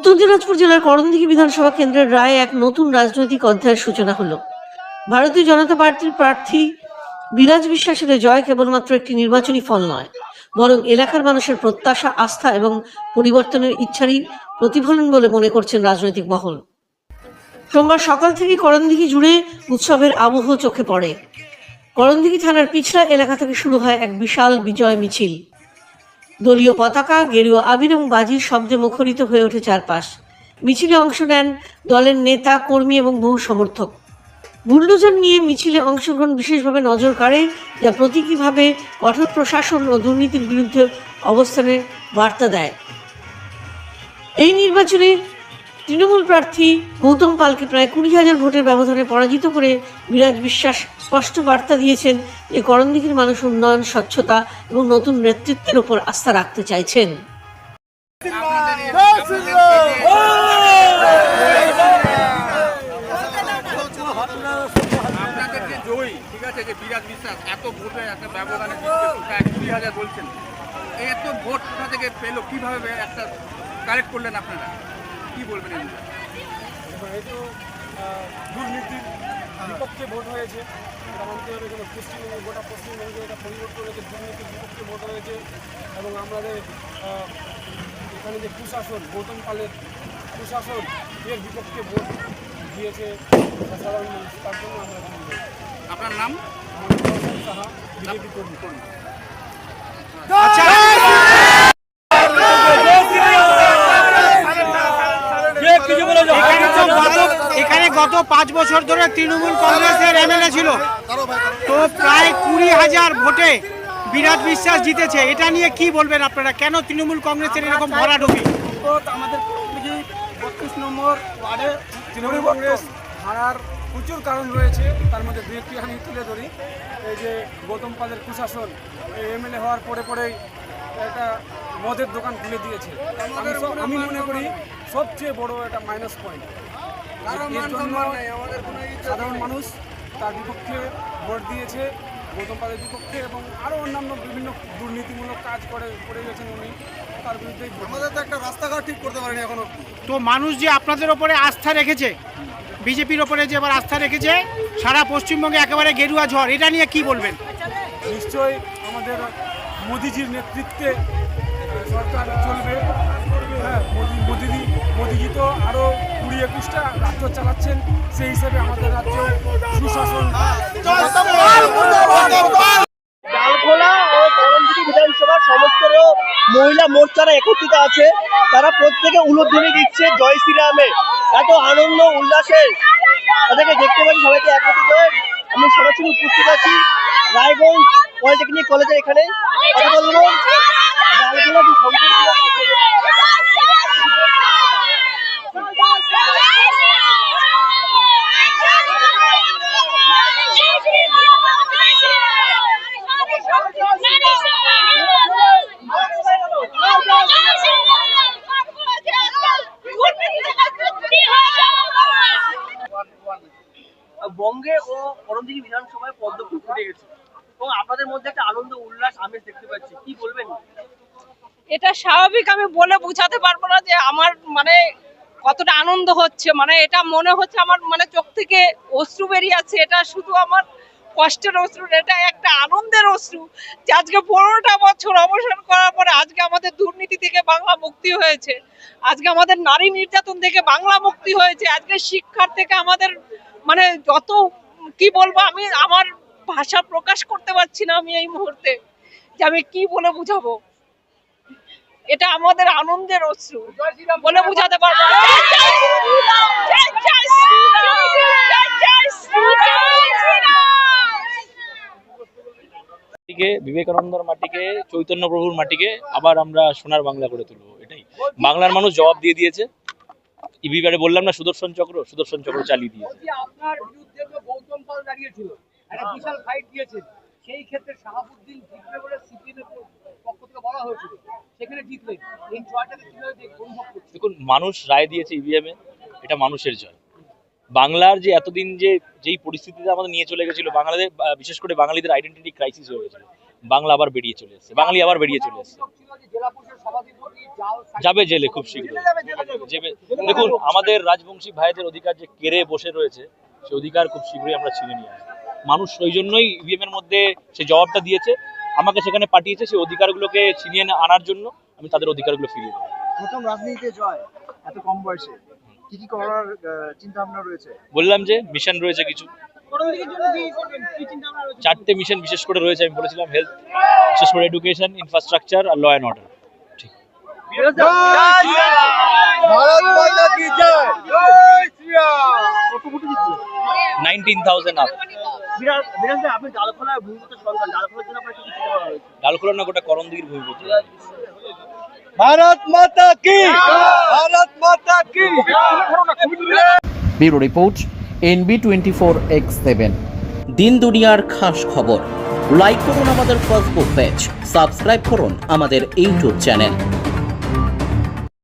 উত্তর দিনাজপুর জেলার করণদিঘি বিধানসভা কেন্দ্রের রায়ে এক নতুন রাজনৈতিক অধ্যায়ের সূচনা হলো। ভারতীয় জনতা পার্টির প্রার্থী বিরাজ বিশ্বাসের জয় কেবলমাত্র একটি নির্বাচনী ফল নয়, বরং এলাকার মানুষের প্রত্যাশা, আস্থা এবং পরিবর্তনের ইচ্ছারই প্রতিফলন বলে মনে করছেন রাজনৈতিক মহল। সোমবার সকাল থেকে করণদিঘি জুড়ে উৎসবের আবহ চোখে পড়ে। করণদিঘি থানার পিছলা এলাকা থেকে শুরু হয় এক বিশাল বিজয় মিছিল। দলীয় পতাকা, গেরুয়া আবির এবং বাজির শব্দে মুখরিত হয়ে ওঠে চারপাশ। মিছিলে অংশ নেন দলের নেতা, কর্মী এবং বহু সমর্থক। বুলডোজার নিয়ে মিছিলে অংশগ্রহণ বিশেষভাবে নজর কাড়ে, যা প্রতীকীভাবে কঠোর প্রশাসন ও দুর্নীতির বিরুদ্ধে অবস্থানের বার্তা দেয়। এই নির্বাচনে তৃণমূল প্রার্থী গৌতম পালকে প্রায় 20,000 ভোটের ব্যবধানে পরাজিত করে বিরাজ বিশ্বাস স্পষ্ট বার্তা দিয়েছেন যে করণদিঘির মানুষ উন্নয়ন, স্বচ্ছতা এবং নতুন নেতৃত্বের উপর আস্থা রাখতে চাইছেন। এত ভোটে একটা ব্যবধানে 20,000 বলছেন, এত ভোট কোথা থেকে পেল, কিভাবে একটা কালেক্ট করলেন আপনারা, কি বলবেন? এই তো দুর্নীতির বিপক্ষে ভোট হয়েছে। আমাদের পশ্চিমবঙ্গে, গোটা পশ্চিমবঙ্গে এটা পরিবর্তন হয়েছে, দুর্নীতির বিপক্ষে ভোট হয়েছে। এবং আমাদের এখানে যে প্রশাসন, গৌতম পালের প্রশাসন, এর বিপক্ষে ভোট দিয়েছে সাধারণ মানুষ। তার জন্য আমরা আপনার নাম? সাহা, বিজেপি কর্মী। এখানে গত 5 বছর ধরে তৃণমূল কংগ্রেসের এমএলএ ছিল, তো প্রায় 20,000 ভোটে বিরাজ বিশ্বাস জিতেছে। এটা নিয়ে কি বলবেন আপনারা? কেন তৃণমূল কংগ্রেসের এরকম ভরাডুবি? আমাদের 32 নম্বর ওয়ার্ডে তৃণমূল কংগ্রেস হারার প্রচুর কারণ রয়েছে। তার মধ্যে দু একটি আমি তুলে ধরি। এই যে গৌতম পালের প্রশাসন এমএলএ হওয়ার পরেই একটা মদের দোকান খুলে দিয়েছে। আমি মনে করি সবচেয়ে বড় একটা মাইনাস পয়েন্ট। সাধারণ মানুষ তার বিপক্ষে ভোট দিয়েছে, গৌতম পালের বিপক্ষে, এবং আরও অন্যান্য বিভিন্ন দুর্নীতিমূলক কাজ করে গেছেন উনি। তার বিরুদ্ধে আমাদের তো একটা রাস্তাঘাট ঠিক করতে পারেনি এখনো। তো মানুষ যে আপনাদের ওপরে আস্থা রেখেছে, বিজেপির ওপরে যে এবার আস্থা রেখেছে, সারা পশ্চিমবঙ্গে একেবারে গেরুয়া ঝড়, এটা নিয়ে কি বলবেন? নিশ্চয়ই আমাদের মোদিজির নেতৃত্বে সরকার চলবে। হ্যাঁ, মোদিজি তো আরও 20-21টা রাজ্য চালাচ্ছেন, সেই হিসেবে আমাদের রাজ্য সুশাসন। ডালখোলা ও করণদিঘি বিধানসভার সমস্ত মহিলা মোর্চারা একত্রিত আছে। তারা প্রত্যেকে উলুধ্বনি দিচ্ছে জয় শ্রীরামে। এত আনন্দ উল্লাসে তাদেরকে দেখতে পাচ্ছি, সবাইকে একত্রিত হয়ে আমি সরাসরি উপস্থিত আছি রায়গঞ্জ পলিটেকনিক কলেজের এখানে। কথা বলবো ডালখোলা বঙ্গে ও করণদিঘি বিধানসভায় পদ্মফুল ফুটে গেছে এবং আপনাদের মধ্যে একটা আনন্দ উল্লাস আমেজ দেখতে পাচ্ছি, কি বলবেন? এটা স্বাভাবিক, আমি বলে বোঝাতে পারবো না যে আমার মানে কতটা আনন্দ হচ্ছে। মানে এটা মনে হচ্ছে আমার মানে চোখ থেকে অশ্রু বেরিয়ে আছে। এটা শুধু আমার কষ্টের অশ্রু, এটা একটা আনন্দের অশ্রু যে আজকে 15টা বছর অবসান করার পরে আজকে আমাদের দুর্নীতি থেকে বাংলা মুক্তি হয়েছে, আজকে আমাদের নারী নির্যাতন থেকে বাংলা মুক্তি হয়েছে, আজকে শিক্ষার থেকে আমাদের মানে যত কি বলবো, আমি আমার ভাষা প্রকাশ করতে পারছি না আমি এই মুহূর্তে যে আমি কি বলে বুঝাবো। এটা আমাদের আনন্দের অশ্রু, বলে বুঝাতে পারবো না। বিবেকানন্দর মাটিকে, চৈতন্য প্রভুর মাটিকে আবার আমরা সোনার বাংলা করে তুলবো, এটাই বাংলার মানুষ জবাব দিয়ে দিয়েছে। ইবিবারে বললাম না, সুদর্শন চক্র চালিয়ে দিয়েছে। আপনার বিরুদ্ধে তো গৌতম পাল দাঁড়িয়েছিল, একটা বিশাল ফাইট দিয়েছেন, সেই ক্ষেত্রে শাহাবুদ্দিন জিতবে বলে সিপিএমের পক্ষ থেকে বলা হয়েছিল, সেখানে জিতলেন। এই জয়টাকে কিভাবে অনুভব করছেন? দেখুন, মানুষ রায় দিয়েছে ইভিএমে, এটা মানুষের জয়। বাংলার যে এতদিন যেই পরিস্থিতিতে আমাদের নিয়ে চলে গেছিল, বাংলাদেশ বিশেষ করে বাঙালিদের আইডেন্টিটি ক্রাইসিস হয়ে গেছিল, বাংলা আবার বেরিয়ে চলে এসছে, বাঙালি আবার বেরিয়ে চলে এসছে। যাবে জেলে খুব শীঘ্রই যাবে। দেখুন, আমাদের রাজবংশী ভাইদের অধিকার যে কেড়ে বসে রয়েছে, সেই অধিকার খুব শীঘ্রই আমরা ছিনে নিয়ে আসবো। মানুষ ওই জন্যই ইভিএম এর মধ্যে সে জবাবটা দিয়েছে, আমাকে সেখানে পাঠিয়েছে সেই অধিকারগুলোকে ছিনিয়ে আনার জন্য। আমি তাদের অধিকারগুলো ফিরিয়ে দেবো। প্রথম রাজনীতিতে জয় এত কম বয়সে, কি কি করার চিন্তা ভাবনা রয়েছে? বললাম যে মিশন রয়েছে কিছু, 4টে মিশন বিশেষ করে রয়েছে। আমি বলেছিলাম হেলথ, বিশেষ করে এডুকেশন, ইনফ্রাস্ট্রাকচার আর ল অ্যান্ড অর্ডার। ঠিক। ভারত মাতা কি জয়। 19,000 আপ। বিরাজ আপনি ডালখোলার ভূমিপুত্র সন্তান, ডালখোলার জন্য আপনার কি চিন্তা ভাবনা রয়েছে? ডালখোলা না, গোটা করণদিঘির ভূমিপুত্র। ভারত মাতা কি, ভারত মাতা কি। Bureau report NB24X7। দিন দুনিয়ার খাস খবর। লাইক করুন আমাদের ফেসবুক পেজ, সাবস্ক্রাইব করুন আমাদের ইউটিউব চ্যানেল।